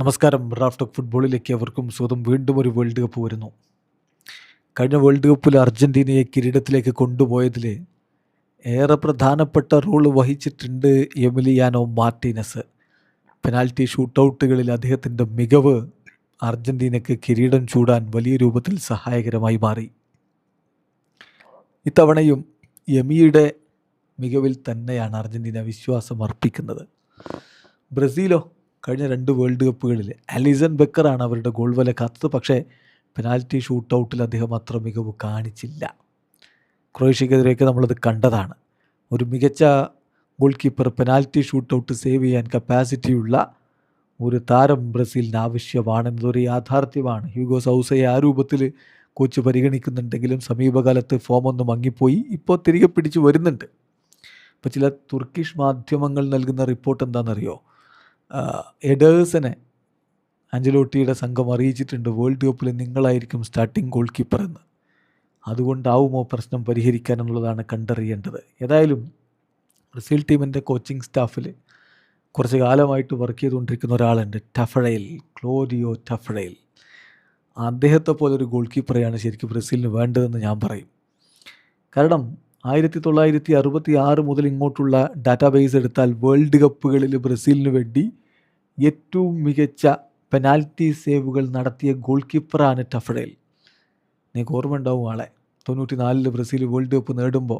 നമസ്കാരം. Raf talk ഫുട്ബോളിലേക്ക് അവർക്കും സ്വന്തം വീണ്ടും ഒരു വേൾഡ് കപ്പ് വരുന്നു. കഴിഞ്ഞ വേൾഡ് കപ്പിൽ അർജൻറ്റീനയെ കിരീടത്തിലേക്ക് കൊണ്ടുപോയതിൽ ഏറെ പ്രധാനപ്പെട്ട റോള് വഹിച്ചിട്ടുണ്ട് എമിലിയാനോ മാർട്ടീനസ്. പെനാൽറ്റി ഷൂട്ടൗട്ടുകളിൽ അദ്ദേഹത്തിൻ്റെ മികവ് അർജൻറ്റീനയ്ക്ക് കിരീടം ചൂടാൻ വലിയ രൂപത്തിൽ സഹായകരമായി മാറി. ഇത്തവണയും എമിയുടെ മികവിൽ തന്നെയാണ് അർജൻറ്റീന വിശ്വാസം അർപ്പിക്കുന്നത്. ബ്രസീലോ കഴിഞ്ഞ 2 വേൾഡ് കപ്പുകളിൽ അലിസൺ ബെക്കറാണ് അവരുടെ ഗോൾ വല കാത്തത്. പക്ഷേ പെനാൽറ്റി ഷൂട്ടൗട്ടിൽ അദ്ദേഹം അത്ര മികവ് കാണിച്ചില്ല. ക്രൊയേഷ്യക്കെതിരെയൊക്കെ നമ്മളത് കണ്ടതാണ്. ഒരു മികച്ച goal keeper penalty shootout save ചെയ്യാൻ കപ്പാസിറ്റിയുള്ള ഒരു താരം ബ്രസീലിന് ആവശ്യമാണെന്നതൊരു യാഥാർത്ഥ്യമാണ്. ഹ്യൂഗോ സൗസയെ ആ രൂപത്തിൽ കോച്ച് പരിഗണിക്കുന്നുണ്ടെങ്കിലും സമീപകാലത്ത് ഫോമൊന്ന് മങ്ങിപ്പോയി. ഇപ്പോൾ തിരികെ പിടിച്ചു വരുന്നുണ്ട്. ഇപ്പോൾ ചില തുർക്കിഷ് മാധ്യമങ്ങൾ നൽകുന്ന റിപ്പോർട്ട് എന്താണെന്നറിയോ? എഡേഴ്സനെ ആഞ്ചലോട്ടിയുടെ സംഘം അറിയിച്ചിട്ടുണ്ട്, വേൾഡ് കപ്പിൽ നിങ്ങളായിരിക്കും സ്റ്റാർട്ടിംഗ് ഗോൾ കീപ്പർ എന്ന്. അതുകൊണ്ടാവുമോ പ്രശ്നം പരിഹരിക്കാൻ എന്നുള്ളതാണ് കണ്ടറിയേണ്ടത്. ഏതായാലും ബ്രസീൽ ടീമിൻ്റെ കോച്ചിങ് സ്റ്റാഫിൽ കുറച്ച് കാലമായിട്ട് വർക്ക് ചെയ്തുകൊണ്ടിരിക്കുന്ന ഒരാളുണ്ട്, ടഫഡേൽ, ക്ലോഡിയോ ടഫഡേൽ. അദ്ദേഹത്തെ പോലൊരു ഗോൾ കീപ്പറെയാണ് ശരിക്കും ബ്രസീലിന് വേണ്ടതെന്ന് ഞാൻ പറയും. കാരണം 1966 മുതൽ ഇങ്ങോട്ടുള്ള ഡാറ്റാബേസ് എടുത്താൽ വേൾഡ് കപ്പുകളിൽ ബ്രസീലിന് വേണ്ടി ഏറ്റവും മികച്ച പെനാൽറ്റി സേവുകൾ നടത്തിയ ഗോൾ കീപ്പറാണ് ടഫഡേൽ. നിങ്ങൾക്ക് ഓർമ്മ ഉണ്ടാവും ആളെ. 94 ബ്രസീൽ വേൾഡ് കപ്പ് നേടുമ്പോൾ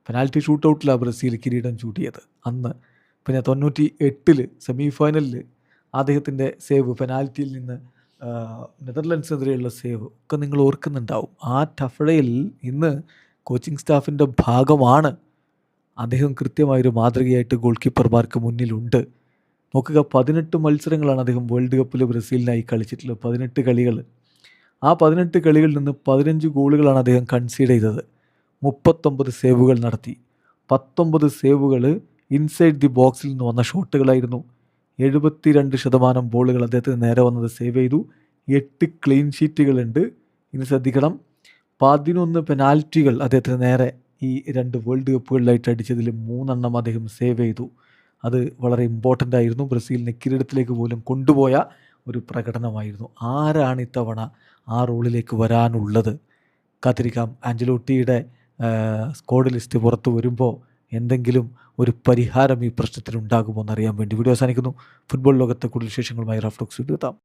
പെനാൽറ്റി ഷൂട്ടൗട്ടിലാണ് ബ്രസീൽ കിരീടം ചൂടിയത് അന്ന്. പിന്നെ 98 സെമി ഫൈനലിൽ അദ്ദേഹത്തിൻ്റെ സേവ്, പെനാൽറ്റിയിൽ നിന്ന് നെതർലൻഡ്സിനെതിരെയുള്ള സേവ് ഒക്കെ നിങ്ങൾ ഓർക്കുന്നുണ്ടാവും. ആ ടഫഡേൽ ഇന്ന് കോച്ചിങ് സ്റ്റാഫിൻ്റെ ഭാഗമാണ്. അദ്ദേഹം കൃത്യമായൊരു മാതൃകയായിട്ട് ഗോൾ കീപ്പർമാർക്ക് മുന്നിലുണ്ട്. നോക്കുക, 18 മത്സരങ്ങളാണ് അദ്ദേഹം വേൾഡ് കപ്പിൽ ബ്രസീലിനായി കളിച്ചിട്ടുള്ളത്. 18 കളികൾ. ആ 18 കളികളിൽ നിന്ന് 15 ഗോളുകളാണ് അദ്ദേഹം കൺസീഡ് ചെയ്തത്. 39 സേവുകൾ നടത്തി. 19 സേവുകൾ ഇൻസൈഡ് ദി ബോക്സിൽ നിന്ന് വന്ന ഷോട്ടുകളായിരുന്നു. 72% ബോളുകൾ അദ്ദേഹത്തിന് നേരെ വന്നത് സേവ് ചെയ്തു. 8 ക്ലീൻ ഷീറ്റുകളുണ്ട്. ഇനി ശ്രദ്ധിക്കണം, 11 പെനാൽറ്റികൾ അദ്ദേഹത്തിന് നേരെ ഈ 2 വേൾഡ് കപ്പുകളിലായിട്ട് അടിച്ചതിൽ 3 അദ്ദേഹം സേവ് ചെയ്തു. അത് വളരെ ഇമ്പോർട്ടൻ്റ് ആയിരുന്നു. ബ്രസീലിനെ കിരീടത്തിലേക്ക് പോലും കൊണ്ടുപോയ ഒരു പ്രകടനമായിരുന്നു. ആരാണ് ഇത്തവണ ആ റോളിലേക്ക് വരാനുള്ളത്? കാത്തിരിക്കാം. ആഞ്ചലോട്ടിയുടെ സ്ക്വാഡ് ലിസ്റ്റ് പുറത്തു വരുമ്പോൾ എന്തെങ്കിലും ഒരു പരിഹാരം ഈ പ്രശ്നത്തിനുണ്ടാകുമോ എന്നറിയാൻ വേണ്ടി വീഡിയോ അവസാനിക്കുന്നു. ഫുട്ബോൾ ലോകത്തെ കൂടുതൽ വിശേഷങ്ങളുമായി റാഫ് ടോക്സ് വീണ്ടും എത്താം.